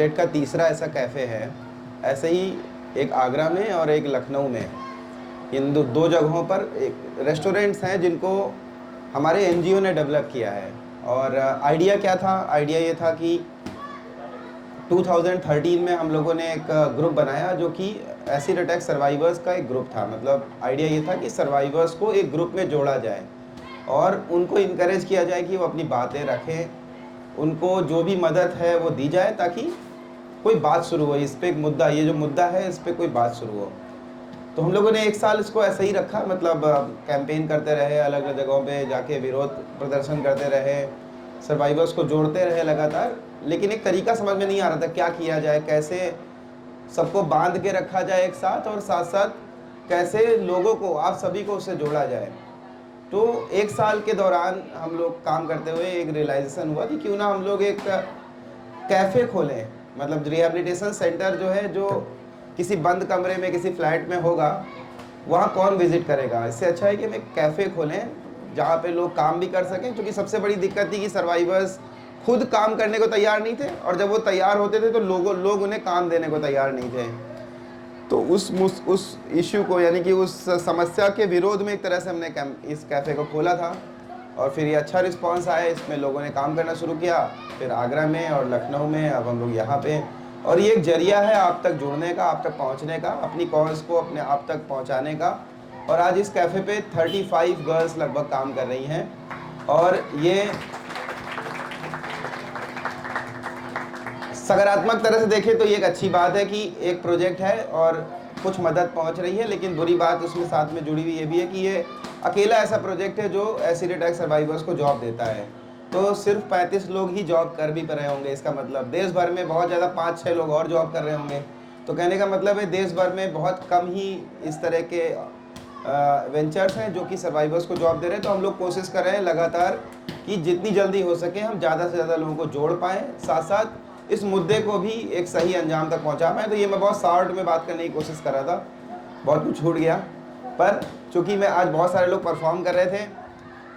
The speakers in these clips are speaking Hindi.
प्रोजेक्ट का तीसरा ऐसा कैफ़े है। ऐसे ही एक आगरा में और एक लखनऊ में, इन दो जगहों पर एक रेस्टोरेंट्स हैं जिनको हमारे एनजीओ ने डेवलप किया है। और आइडिया क्या था? आइडिया ये था कि 2013 में हम लोगों ने एक ग्रुप बनाया जो कि एसिड अटैक सर्वाइवर्स का एक ग्रुप था। मतलब आइडिया ये था कि सर्वाइवर्स को एक ग्रुप में जोड़ा जाए और उनको इनकरेज किया जाए कि वो अपनी बातें रखें, उनको जो भी मदद है वो दी जाए ताकि कोई बात शुरू हो इस पे। एक मुद्दा, ये जो मुद्दा है इस पे कोई बात शुरू हो। तो हम लोगों ने एक साल इसको ऐसे ही रखा, मतलब कैंपेन करते रहे, अलग अलग जगहों पे जाके विरोध प्रदर्शन करते रहे, सर्वाइवर्स को जोड़ते रहे लगातार। लेकिन एक तरीका समझ में नहीं आ रहा था क्या किया जाए, कैसे सबको बांध के रखा जाए एक साथ, और साथ साथ कैसे लोगों को, आप सभी को उससे जोड़ा जाए। तो एक साल के दौरान हम लोग काम करते हुए एक रियलाइजेशन हुआ कि क्यों ना हम लोग एक कैफ़े खोलें। मतलब रिहैबिलिटेशन सेंटर जो है, जो किसी बंद कमरे में किसी फ्लैट में होगा, वहाँ कौन विजिट करेगा? इससे अच्छा है कि हम एक कैफ़े खोलें जहाँ पे लोग काम भी कर सकें। क्योंकि सबसे बड़ी दिक्कत थी कि सर्वाइवर्स खुद काम करने को तैयार नहीं थे, और जब वो तैयार होते थे तो लोग उन्हें काम देने को तैयार नहीं थे। तो उस इश्यू को, यानी कि उस समस्या के विरोध में एक तरह से हमने इस कैफ़े को खोला था। और फिर ये अच्छा रिस्पांस आया, इसमें लोगों ने काम करना शुरू किया, फिर आगरा में और लखनऊ में, अब हम लोग यहाँ पे। और ये एक जरिया है आप तक जुड़ने का, आप तक पहुँचने का, अपनी कॉज को अपने आप तक पहुँचाने का। और आज इस कैफ़े पे 35 गर्ल्स लगभग काम कर रही हैं। और ये सकारात्मक तरह से देखें तो ये एक अच्छी बात है कि एक प्रोजेक्ट है और कुछ मदद पहुंच रही है। लेकिन बुरी बात उसमें साथ में जुड़ी हुई ये भी है कि ये अकेला ऐसा प्रोजेक्ट है जो एसिड अटैक सर्वाइवर्स को जॉब देता है। तो सिर्फ 35 लोग ही जॉब कर भी रहे होंगे, इसका मतलब देश भर में बहुत ज़्यादा 5-6 लोग और जॉब कर रहे होंगे। तो कहने का मतलब है देश भर में बहुत कम ही इस तरह के वेंचर्स हैं जो कि सर्वाइवर्स को जॉब दे रहे हैं। तो हम लोग कोशिश कर रहे हैं लगातार कि जितनी जल्दी हो सके हम ज़्यादा से ज़्यादा लोगों को जोड़ पाएँ, साथ साथ इस मुद्दे को भी एक सही अंजाम तक पहुंचा पाएँ। तो ये मैं बहुत शॉर्ट में बात करने की कोशिश कर रहा था, बहुत कुछ छूट गया। पर चूँकि मैं आज बहुत सारे लोग परफॉर्म कर रहे थे,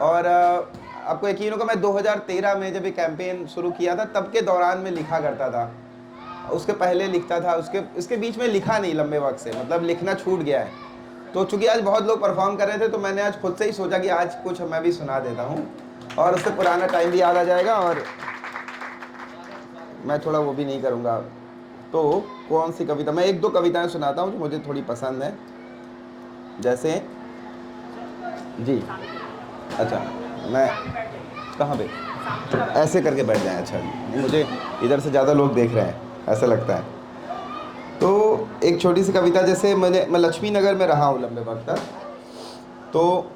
और आपको यकीन होगा मैं 2013 में जब ये कैंपेन शुरू किया था तब के दौरान में लिखा करता था, उसके पहले लिखता था, इसके बीच में लिखा नहीं लंबे वक्त से, मतलब लिखना छूट गया है। तो चूँकि आज बहुत लोग परफॉर्म कर रहे थे तो मैंने आज खुद से ही सोचा कि आज कुछ मैं भी सुना देता हूँ, और उससे पुराना टाइम भी याद आ जाएगा और मैं थोड़ा वो भी नहीं करूँगा। तो कौन सी कविता, मैं 1-2 कविताएं सुनाता हूँ जो मुझे थोड़ी पसंद है। जैसे जी, अच्छा मैं कहाँ पे, ऐसे करके बैठ जाएं। अच्छा जी, मुझे इधर से ज़्यादा लोग देख रहे हैं ऐसा लगता है। तो एक छोटी सी कविता, जैसे मैं लक्ष्मी नगर में रहा हूँ लंबे वक्त तक, तो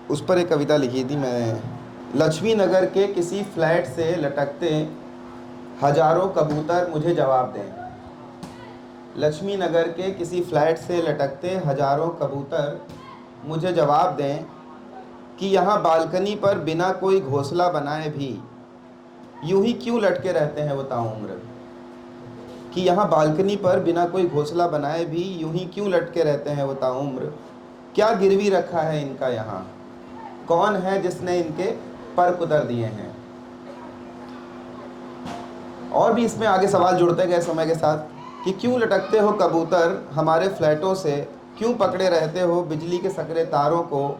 उस पर एक कविता लिखी थी मैंने। लक्ष्मी नगर के किसी फ्लैट से लटकते हजारों कबूतर मुझे जवाब दें। लक्ष्मी नगर के किसी फ्लैट से लटकते हजारों कबूतर मुझे जवाब दें कि यहाँ बालकनी पर बिना कोई घोंसला बनाए भी यूं ही क्यों लटके रहते हैं वो ताउम्र। कि यहाँ बालकनी पर बिना कोई घोंसला बनाए भी यूं ही क्यों लटके रहते हैं वो ताउम्र। क्या गिरवी रखा है इनका यहाँ, कौन है जिसने इनके पर कुतर दिए हैं। और भी इसमें आगे सवाल जुड़ते गए समय के साथ कि क्यों लटकते हो कबूतर हमारे फ्लैटों से, क्यों पकड़े रहते हो बिजली के सकरे तारों को,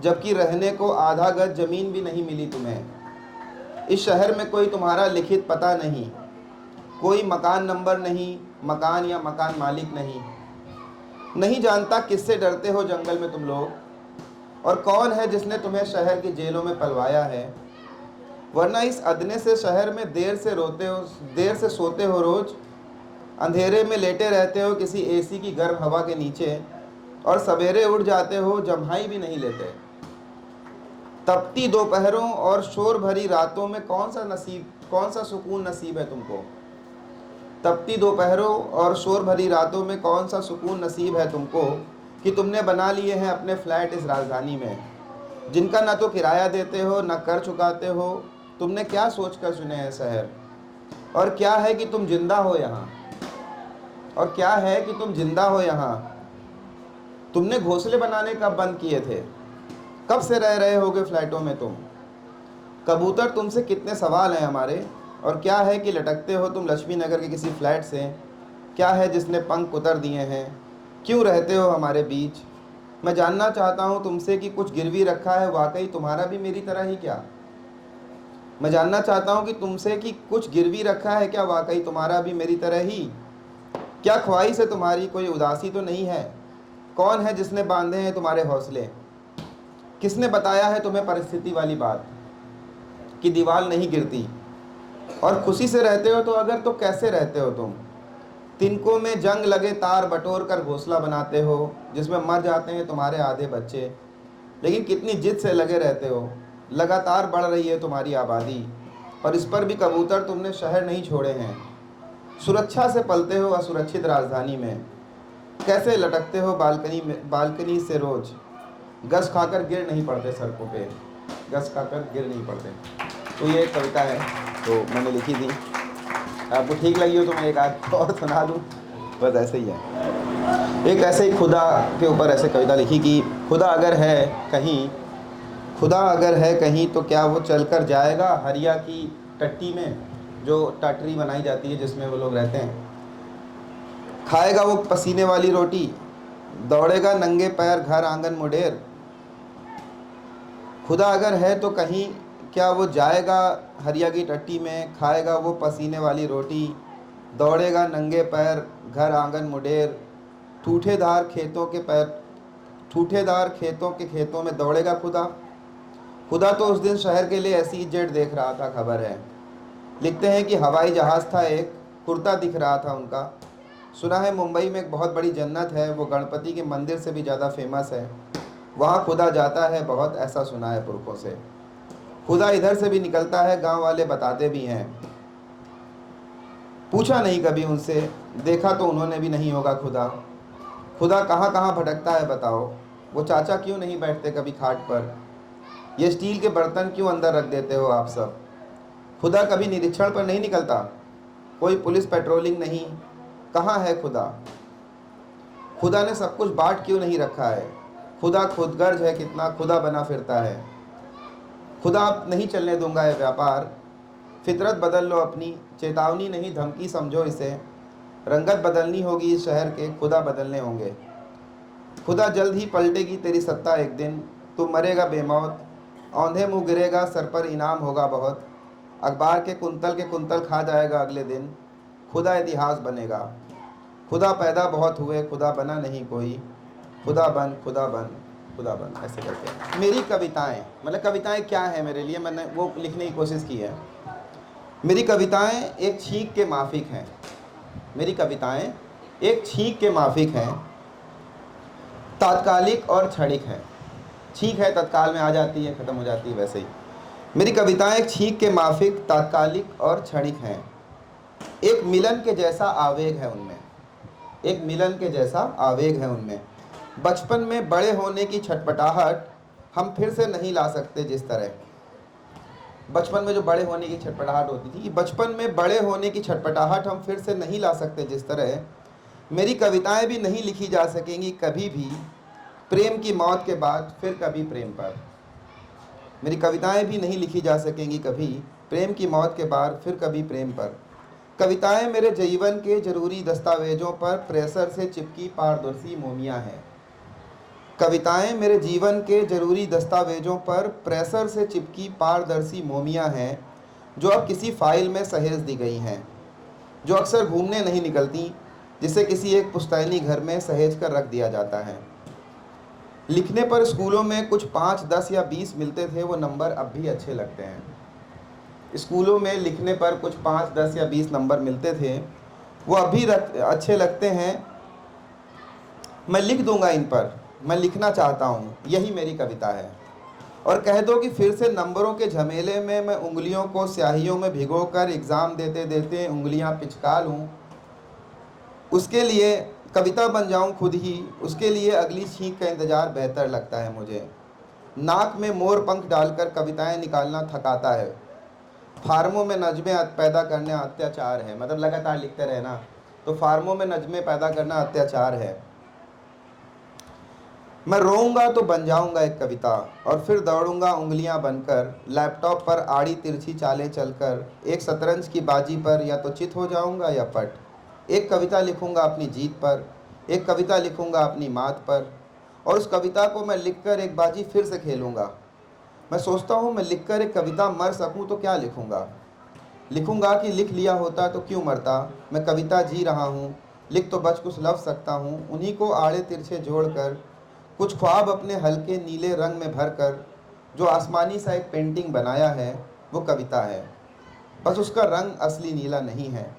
जबकि रहने को आधा गज ज़मीन भी नहीं मिली तुम्हें। इस शहर में कोई तुम्हारा लिखित पता नहीं, कोई मकान नंबर नहीं, मकान या मकान मालिक नहीं। नहीं जानता किससे डरते हो जंगल में तुम लोग, और कौन है जिसने तुम्हें शहर की जेलों में पलवाया है। वरना इस अदने से शहर में देर से सोते हो रोज़, अंधेरे में लेटे रहते हो किसी एसी की गर्म हवा के नीचे, और सवेरे उठ जाते हो जम्हाई भी नहीं लेते। तपती दोपहरों और शोर भरी रातों में कौन सा सुकून नसीब है तुमको। तपती दोपहरों और शोर भरी रातों में कौन सा सुकून नसीब है तुमको कि तुमने बना लिए हैं अपने फ्लैट इस राजधानी में, जिनका ना तो किराया देते हो ना कर चुकाते हो। तुमने क्या सोचकर चुने हैं शहर, और क्या है कि तुम जिंदा हो यहाँ, और क्या है कि तुम जिंदा हो यहाँ। तुमने घोंसले बनाने कब बंद किए थे, कब से रह रहे होगे फ्लैटों में तुम। कबूतर तुमसे कितने सवाल हैं हमारे, और क्या है कि लटकते हो तुम लक्ष्मी नगर के किसी फ्लैट से? क्या है जिसने पंख उतर दिए हैं? क्यों रहते हो हमारे बीच? मैं जानना चाहता हूँ तुमसे कि कुछ गिरवी रखा है वाकई तुम्हारा भी मेरी तरह ही क्या? मैं जानना चाहता हूँ कि तुमसे कि कुछ गिरवी रखा है क्या वाकई तुम्हारा भी मेरी तरह ही? क्या ख्वाहिश है तुम्हारी? कोई उदासी तो नहीं है? कौन है जिसने बांधे हैं तुम्हारे हौसले? किसने बताया है तुम्हें परिस्थिति वाली बात कि दीवार नहीं गिरती? और खुशी से रहते हो तो अगर तो कैसे रहते हो तुम? तिनकों में जंग लगे तार बटोर कर घोंसला बनाते हो जिसमें मर जाते हैं तुम्हारे आधे बच्चे, लेकिन कितनी जिद से लगे रहते हो। लगातार बढ़ रही है तुम्हारी आबादी और इस पर भी कबूतर तुमने शहर नहीं छोड़े हैं। सुरक्षा से पलते हो असुरक्षित राजधानी में। कैसे लटकते हो बालकनी से रोज। गस खाकर गिर नहीं पड़ते सड़कों पे, गस खाकर गिर नहीं पड़ते। तो ये एक कविता है तो मैंने लिखी थी, आपको ठीक लगी हो तो मैं एक आध और सुना दूँ, बस ऐसे ही है। एक ऐसे ही खुदा के ऊपर ऐसे कविता लिखी कि खुदा अगर है कहीं तो क्या वो चलकर जाएगा हरिया की टट्टी में, जो टटरी बनाई जाती है जिसमें वो लोग रहते हैं। खाएगा वो पसीने वाली रोटी, दौड़ेगा नंगे पैर घर आंगन मुडेर। खुदा अगर है तो कहीं क्या वो जाएगा हरिया की टट्टी में, खाएगा वो पसीने वाली रोटी, दौड़ेगा नंगे पैर घर आंगन मुडेर। ठूठेदार खेतों के खेतों में दौड़ेगा खुदा। खुदा तो उस दिन शहर के लिए ऐसी जेट देख रहा था, खबर है। लिखते हैं कि हवाई जहाज़ था एक, कुर्ता दिख रहा था उनका। सुना है मुंबई में एक बहुत बड़ी जन्नत है, वो गणपति के मंदिर से भी ज़्यादा फेमस है। वहाँ खुदा जाता है बहुत, ऐसा सुना है पुरखों से। खुदा इधर से भी निकलता है, गांव वाले बताते भी हैं। पूछा नहीं कभी उनसे, देखा तो उन्होंने भी नहीं होगा खुदा। खुदा कहाँ कहाँ भटकता है बताओ, वो चाचा क्यों नहीं बैठते कभी खाट पर? ये स्टील के बर्तन क्यों अंदर रख देते हो आप सब? खुदा कभी निरीक्षण पर नहीं निकलता? कोई पुलिस पेट्रोलिंग नहीं, कहाँ है खुदा? खुदा ने सब कुछ बांट क्यों नहीं रखा है? खुदा खुदगर्ज है कितना, खुदा बना फिरता है। खुदा अब नहीं चलने दूंगा ये व्यापार, फितरत बदल लो अपनी, चेतावनी नहीं धमकी समझो इसे। रंगत बदलनी होगी इस शहर के, खुदा बदलने होंगे। खुदा जल्द ही पलटेगी तेरी सत्ता एक दिन, तू मरेगा बेमौत, औंधे मुँह गिरेगा, सर पर इनाम होगा बहुत। अखबार के कुंतल खा जाएगा अगले दिन, खुदा इतिहास बनेगा। खुदा पैदा बहुत हुए, खुदा बना नहीं कोई, खुदा बन खुदा बन खुदा बन, ऐसे करके। मेरी कविताएं, मतलब कविताएं क्या है मेरे लिए, मैंने वो लिखने की कोशिश की है। मेरी कविताएं एक छींक के माफिक हैं। मेरी कविताएं एक छींक के माफिक हैं, तात्कालिक और क्षणिक हैं। छींक है तत्काल में आ जाती है, ख़त्म हो जाती है, वैसे ही मेरी कविताएं एक छींक के माफिक, तात्कालिक और क्षणिक हैं। एक मिलन के जैसा आवेग है उनमें, एक मिलन के जैसा आवेग है उनमें। बचपन में बड़े होने की छटपटाहट हम फिर से नहीं ला सकते जिस तरह। बचपन में जो बड़े होने की छटपटाहट होती थी, बचपन में बड़े होने की छटपटाहट हम फिर से नहीं ला सकते जिस तरह, मेरी कविताएं भी नहीं लिखी जा सकेंगी कभी भी प्रेम की मौत के बाद फिर कभी प्रेम पर। मेरी कविताएं भी नहीं लिखी जा सकेंगी कभी प्रेम की मौत के बाद फिर कभी प्रेम पर। कविताएं मेरे जीवन के जरूरी दस्तावेजों पर प्रेशर से चिपकी पारदर्शी मोमियां हैं। कविताएं मेरे जीवन के जरूरी दस्तावेजों पर प्रेशर से चिपकी पारदर्शी मोमियां हैं, जो अब किसी फाइल में सहेज दी गई हैं, जो अक्सर घूमने नहीं निकलती, जिसे किसी एक पुश्तैनी घर में सहेज कर रख दिया जाता है। लिखने पर स्कूलों में कुछ 5, 10 या 20 मिलते थे, वो नंबर अब भी अच्छे लगते हैं। स्कूलों में लिखने पर कुछ 5, 10 या 20 नंबर मिलते थे, वो अभी अच्छे लगते हैं। मैं लिख दूंगा इन पर, मैं लिखना चाहता हूँ, यही मेरी कविता है। और कह दो कि फिर से नंबरों के झमेले में मैं उंगलियों को स्याहियों में भिगोकर एग्ज़ाम देते देते उंगलियाँ पिचका लूँ, उसके लिए कविता बन जाऊँ खुद ही, उसके लिए अगली छींक का इंतज़ार बेहतर लगता है मुझे। नाक में मोर पंख डालकर कविताएं निकालना थकाता है। फार्मों में नज़में पैदा करना अत्याचार है, मतलब लगातार लिखते रहना, तो फार्मों में नज़में पैदा करना अत्याचार है। मैं रोऊंगा तो बन जाऊंगा एक कविता, और फिर दौड़ूंगा उंगलियां बनकर, लैपटॉप पर आड़ी तिरछी चालें चलकर, एक शतरंज की बाजी पर या तो चित हो जाऊंगा या पट। एक कविता लिखूंगा अपनी जीत पर, एक कविता लिखूंगा अपनी मात पर, और उस कविता को मैं लिखकर एक बाजी फिर से खेलूंगा। मैं सोचता हूँ मैं लिखकर एक कविता मर सकूँ तो क्या लिखूंगा। लिखूंगा कि लिख लिया होता तो क्यों मरता, मैं कविता जी रहा हूँ, लिख तो बच कुछ लफ्ज़ सकता हूँ, उन्हीं को आड़े तिरछे जोड़कर, कुछ ख्वाब अपने हल्के नीले रंग में भर कर, जो आसमानी सा एक पेंटिंग बनाया है वो कविता है, बस उसका रंग असली नीला नहीं है।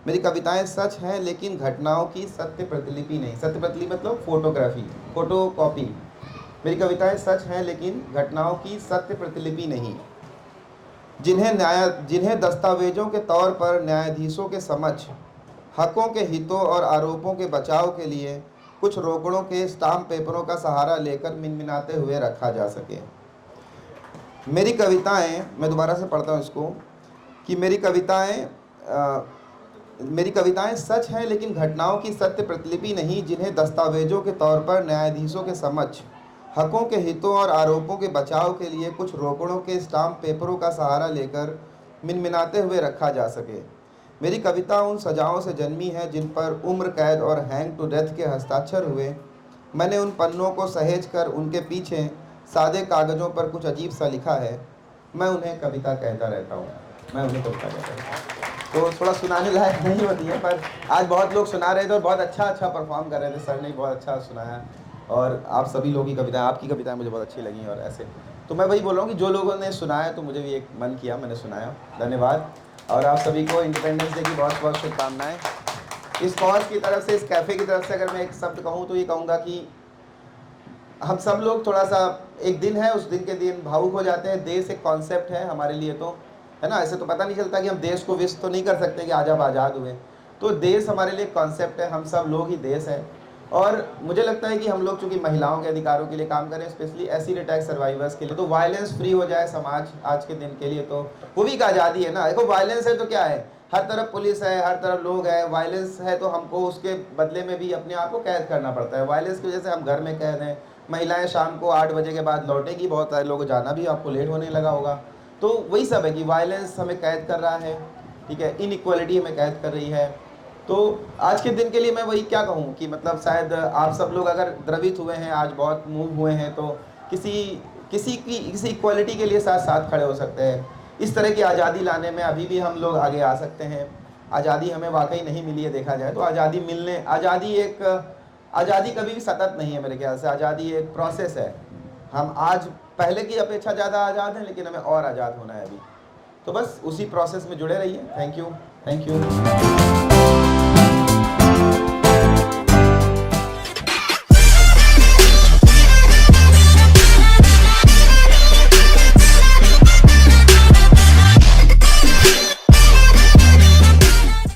मेरी कविताएं सच हैं लेकिन घटनाओं की सत्य प्रतिलिपि नहीं। सत्य प्रतिलिपि मतलब फोटोग्राफी, फोटो कॉपी। मेरी कविताएं सच हैं लेकिन घटनाओं की सत्य प्रतिलिपि नहीं, जिन्हें दस्तावेजों के तौर पर न्यायाधीशों के समक्ष हकों के हितों और आरोपों के बचाव के लिए कुछ रोकड़ों के स्टाम्प पेपरों का सहारा लेकर मिनमिनाते हुए रखा जा सके। मेरी कविताएं, मैं दोबारा से पढ़ता हूँ इसको, कि मेरी कविताएं सच हैं लेकिन घटनाओं की सत्य प्रतिलिपि नहीं, जिन्हें दस्तावेजों के तौर पर न्यायाधीशों के समक्ष हकों के हितों और आरोपों के बचाव के लिए कुछ रोकड़ों के स्टाम्प पेपरों का सहारा लेकर मिनमिनाते हुए रखा जा सके। मेरी कविता उन सजाओं से जन्मी है जिन पर उम्र कैद और हैंग टू डेथ के हस्ताक्षर हुए। मैंने उन पन्नों को सहेज कर उनके पीछे सादे कागज़ों पर कुछ अजीब सा लिखा है। मैं उन्हें कविता कहता रहता हूँ, मैं उन्हें कविता कहता रहता हूँ। तो थोड़ा सुनाने लायक नहीं होती है, पर आज बहुत लोग सुना रहे थे और बहुत अच्छा परफॉर्म कर रहे थे। सर ने बहुत अच्छा सुनाया, और आप सभी लोगों की कविताएं, आपकी कविताएं मुझे बहुत अच्छी लगी। और ऐसे तो मैं वही बोल रहा हूँ कि जो लोगों ने सुनाया तो मुझे भी एक मन किया, मैंने सुनाया। धन्यवाद। और आप सभी को इंडिपेंडेंस डे की बहुत बहुत शुभकामनाएँ। इस कॉज की तरफ से, इस कैफ़े की तरफ से अगर मैं एक शब्द कहूँ तो ये कहूँगा कि हम सब लोग थोड़ा सा, एक दिन है, उस दिन के दिन भावुक हो जाते हैं। देश एक कॉन्सेप्ट है हमारे लिए, तो है ना, ऐसे तो पता नहीं चलता कि हम देश को विश तो नहीं कर सकते कि आज आप आज़ाद हुए। तो देश हमारे लिए कॉन्सेप्ट है, हम सब लोग ही देश हैं। और मुझे लगता है कि हम लोग चूँकि महिलाओं के अधिकारों के लिए काम करें, स्पेशली एसिड अटैक सर्वाइवर्स के लिए, तो वायलेंस फ्री हो जाए समाज आज के दिन के लिए, तो वो भी एक आज़ादी है ना। देखो वायलेंस है तो क्या है, हर तरफ पुलिस है, हर तरफ लोग हैं। वायलेंस है तो हमको उसके बदले में भी अपने आप को कैद करना पड़ता है। वायलेंस की वजह से हम घर में कैद हैं। महिलाएं शाम को 8 बजे के बाद लौटेगी, बहुत सारे लोग जाना भी आपको लेट होने लगा होगा। तो वही सब है कि वायलेंस हमें कैद कर रहा है, ठीक है, इनइक्वालिटी हमें कैद कर रही है। तो आज के दिन के लिए मैं वही क्या कहूँ कि मतलब शायद आप सब लोग अगर द्रवित हुए हैं, आज बहुत मूव हुए हैं, तो किसी इक्वालिटी के लिए साथ साथ खड़े हो सकते हैं। इस तरह की आज़ादी लाने में अभी भी हम लोग आगे आ सकते हैं। आज़ादी हमें वाकई नहीं मिली है, देखा जाए तो। आज़ादी कभी भी सतत नहीं है मेरे ख्याल से। आज़ादी एक प्रोसेस है। हम आज पहले की अपेक्षा ज़्यादा आज़ाद हैं, लेकिन हमें और आज़ाद होना है अभी। तो बस उसी प्रोसेस में जुड़े रहिए। Thank you, thank you.